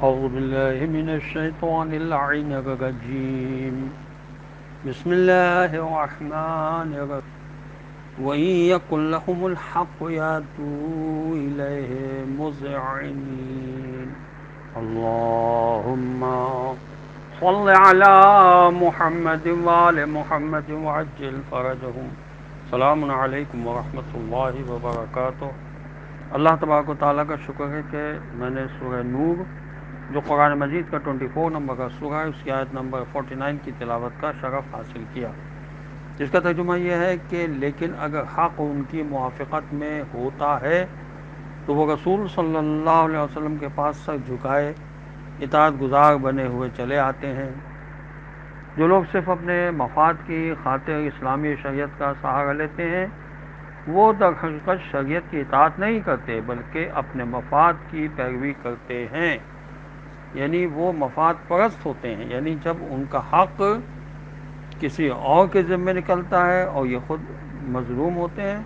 أعوذ بالله من الشيطان اللعين الرجيم بسم الله الرحمن الرحيم وإن يكن لهم الحق يأتوا إليه مذعنين اللهم صل على محمد وآل محمد وعجل فرجهم السلام علیکم ورحمۃ اللہ وبرکاتہ۔ اللہ تبارک و تعالیٰ کا شکر ہے کہ میں نے سورہ نور جو قرآن مجید کا 24 نمبر کا سورہ ہے، اس کی آیت نمبر 49 کی تلاوت کا شرف حاصل کیا، جس کا ترجمہ یہ ہے کہ لیکن اگر حق ان کی موافقت میں ہوتا ہے تو وہ رسول صلی اللہ علیہ وسلم کے پاس سر جھکائے اطاعت گزار بنے ہوئے چلے آتے ہیں۔ جو لوگ صرف اپنے مفاد کی خاطر اسلامی شریعت کا سہارا لیتے ہیں وہ در حقیقت شریعت کی اطاعت نہیں کرتے بلکہ اپنے مفاد کی پیروی کرتے ہیں، یعنی وہ مفاد پرست ہوتے ہیں۔ یعنی جب ان کا حق کسی اور کے ذمے نکلتا ہے اور یہ خود مظلوم ہوتے ہیں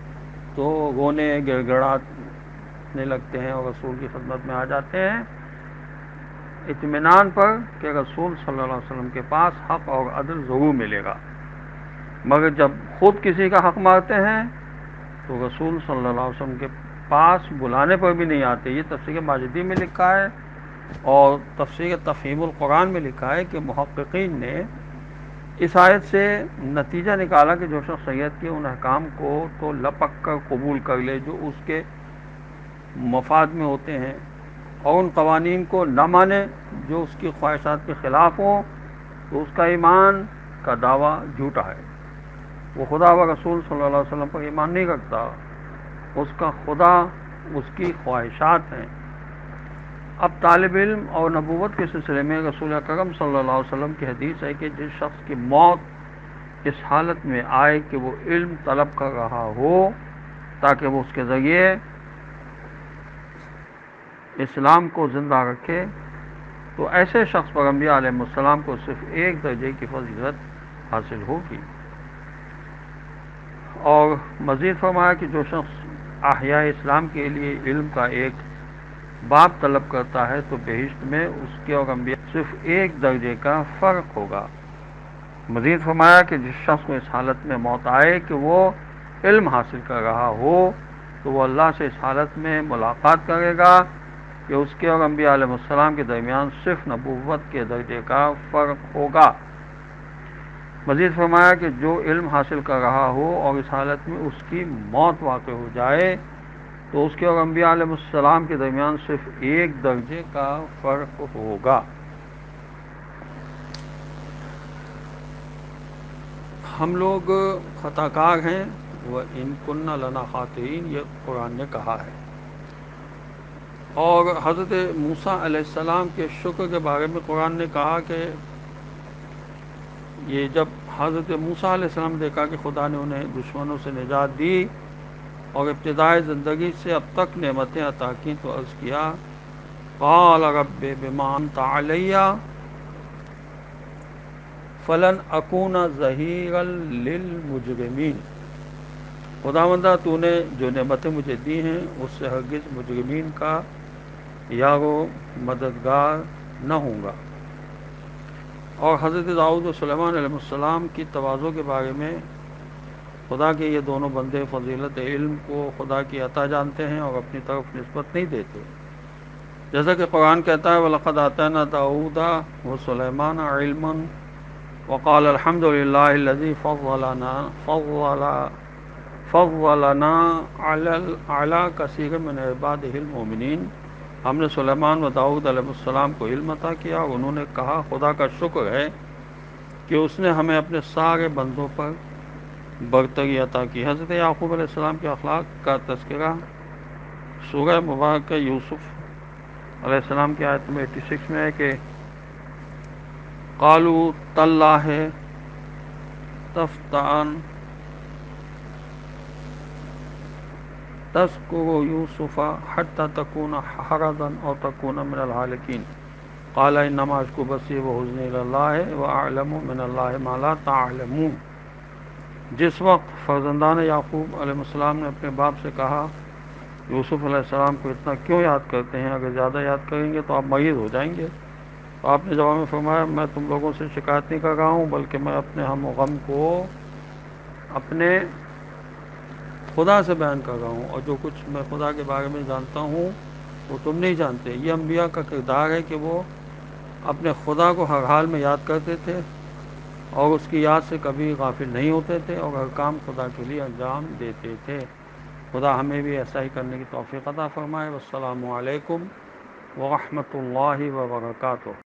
تو رونے گڑ گڑانے لگتے ہیں اور رسول کی خدمت میں آ جاتے ہیں اطمینان پر کہ رسول صلی اللہ علیہ وسلم کے پاس حق اور عدل ضرور ملے گا، مگر جب خود کسی کا حق مارتے ہیں تو رسول صلی اللہ علیہ وسلم کے پاس بلانے پر بھی نہیں آتے۔ یہ تفسیر ماجدی میں لکھا ہے اور تفسیر تفہیم القرآن میں لکھا ہے کہ محققین نے اس آیت سے نتیجہ نکالا کہ جو شخص شریعت کے ان احکام کو تو لپک کر قبول کر لے جو اس کے مفاد میں ہوتے ہیں اور ان قوانین کو نہ مانے جو اس کی خواہشات کے خلاف ہوں تو اس کا ایمان کا دعویٰ جھوٹا ہے۔ وہ خدا و رسول صلی اللہ علیہ وسلم پر ایمان نہیں رکھتا، اس کا خدا اس کی خواہشات ہیں۔ اب طالب علم اور نبوت کے سلسلے میں رسول اکرم صلی اللہ علیہ وسلم کی حدیث ہے کہ جس شخص کی موت اس حالت میں آئے کہ وہ علم طلب کر رہا ہو تاکہ وہ اس کے ذریعے اسلام کو زندہ رکھے تو ایسے شخص پر انبیاء علیہ السلام کو صرف ایک درجے کی فضیلت حاصل ہوگی۔ اور مزید فرمایا کہ جو شخص احیاء اسلام کے لیے علم کا ایک باب طلب کرتا ہے تو بہشت میں اس کے اور انبیاء صرف ایک درجے کا فرق ہوگا۔ مزید فرمایا کہ جس شخص کو اس حالت میں موت آئے کہ وہ علم حاصل کر رہا ہو تو وہ اللہ سے اس حالت میں ملاقات کرے گا کہ اس کے اور انبیاء علیہ السلام کے درمیان صرف نبوت کے درجے کا فرق ہوگا۔ مزید فرمایا کہ جو علم حاصل کر رہا ہو اور اس حالت میں اس کی موت واقع ہو جائے تو اس کے اور انبیاء علیہ السلام کے درمیان صرف ایک درجے کا فرق ہوگا۔ ہم لوگ خطا کار ہیں، وَإِن كُنَّا لَنَا خَاطِئِينَ، یہ قرآن نے کہا ہے۔ اور حضرت موسیٰ علیہ السلام کے شکر کے بارے میں قرآن نے کہا کہ یہ جب حضرت موسیٰ علیہ السلام نے دیکھا کہ خدا نے انہیں دشمنوں سے نجات دی اور ابتدائی زندگی سے اب تک نعمتیں عطا کی تو عرض کیا قال رب بما انت علی فلن اکون ظہیرا للمجرمین، خداوندہ تو نے جو نعمتیں مجھے دی ہیں اس سے ہرگز مجرمین کا یار و مددگار نہ ہوں گا۔ اور حضرت داؤد و سلیمان علیہ السلام کی تواضع کے بارے میں خدا کے یہ دونوں بندے فضیلت علم کو خدا کی عطا جانتے ہیں اور اپنی طرف نسبت نہیں دیتے، جیسا کہ قرآن کہتا ہے وَلَقَدْ آتَيْنَا دَاؤُودَ وَسُلَيْمَانَ عِلْمًا وَقَالَ الْحَمْدُ لِلَّهِ الَّذِي فَضَّلَنَا عَلَى كَثِيرٍ مِّنْ عِبَادِهِ الْمُؤْمِنِينَ۔ ہم نے سلیمان و داؤد علیہ السلام کو علم عطا کیا اور انہوں نے کہا خدا کا شکر ہے کہ اس نے ہمیں اپنے سارے بندوں پر برتری عطا کی۔ حضرت یعقوب علیہ السلام کے اخلاق کا تذکرہ سورہ مبارکہ یوسف علیہ السلام کی آیت میں 86 میں ہے کہ قالوا تاللہ تذکر یوسف حتی تکون حرضا او تکون من الہالکین قال انما اشکو بثی وحزنی الی اللہ واعلم من اللہ ما لا تعلمون۔ جس وقت فرزندان یعقوب علیہ السلام نے اپنے باپ سے کہا یوسف علیہ السلام کو اتنا کیوں یاد کرتے ہیں؟ اگر زیادہ یاد کریں گے تو آپ مریض ہو جائیں گے۔ تو آپ نے جواب میں فرمایا میں تم لوگوں سے شکایت نہیں کر رہا ہوں، بلکہ میں اپنے ہم و غم کو اپنے خدا سے بیان کر رہا ہوں، اور جو کچھ میں خدا کے بارے میں جانتا ہوں وہ تم نہیں جانتے۔ یہ انبیاء کا کردار ہے کہ وہ اپنے خدا کو ہر حال میں یاد کرتے تھے اور اس کی یاد سے کبھی غافل نہیں ہوتے تھے، اور ہر کام خدا کے لیے انجام دیتے تھے۔ خدا ہمیں بھی ایسا ہی کرنے کی توفیق عطا فرمائے۔ والسلام علیکم ورحمۃ اللہ وبرکاتہ۔